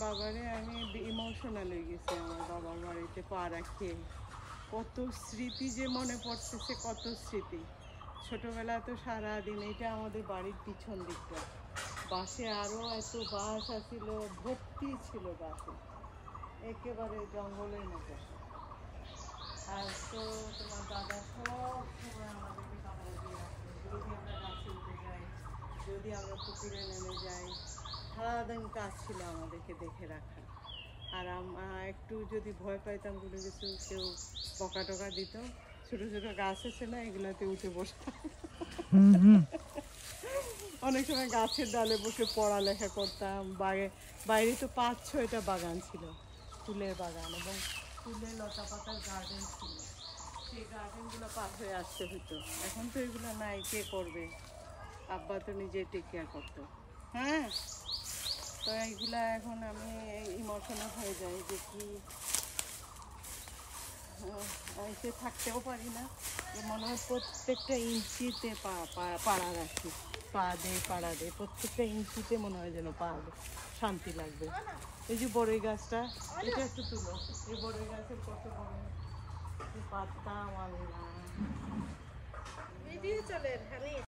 বাবারে আমি ইমোশনাল হয়ে গেছি আমার বাবার বাড়িতে পা রাখে। কত স্মৃতি যে মনে পড়তেছে, কত স্মৃতি। ছোটোবেলা তো সারাদিন, এটা আমাদের বাড়ির পিছন দিকটা, বাসে আরও এত বাস আসছিল, ভর্তি ছিল বাসে, একেবারে জঙ্গলের মতো। আর তো তোমার দাদা সব সময় আমাদেরকে কামড় দিয়ে রাখতো, যদি আমরা গাছে উঠে যাই, যদি আমরা পুকুরে নেমে যাই, সারাদিন কাজ ছিল আমাদেরকে দেখে রাখা। আর একটু যদি ভয় পাইতাম কোনো কিছু, কেউ বকা টকা দিত, ছোটো ছোটো গাছ আছে না, এগুলোতে উঠে বসতাম। অনেক সময় গাছের ডালে বসে পড়ালেখা করতাম। বাইরে তো 5-6টা বাগান ছিল, ফুলের বাগান, এবং ফুলের লতা পাতার গার্ডেন ছিল। সেই গার্ডেনগুলো পার হয়ে আসতে হতো। এখন তো এগুলো নাই, কে করবে? আব্বা তো নিজে টেক কেয়ার করতো। হ্যাঁ, তো এইগুলা এখন আমি ইমোশনাল হয়ে যাই, যে কি এসে থাকতেও পারি না। মনে হয় প্রত্যেকটা ইঞ্চিতে পাড়া রাখি, পাড়া দে, প্রত্যেকটা ইঞ্চিতে মনে হয় যেন পা দে, শান্তি লাগবে। এই যে বড়ই গাছটা, এটা একটু তুলো, এই বড়ই গাছের কত বড় পাতা, আল্লাহ। ভিডিও চলে।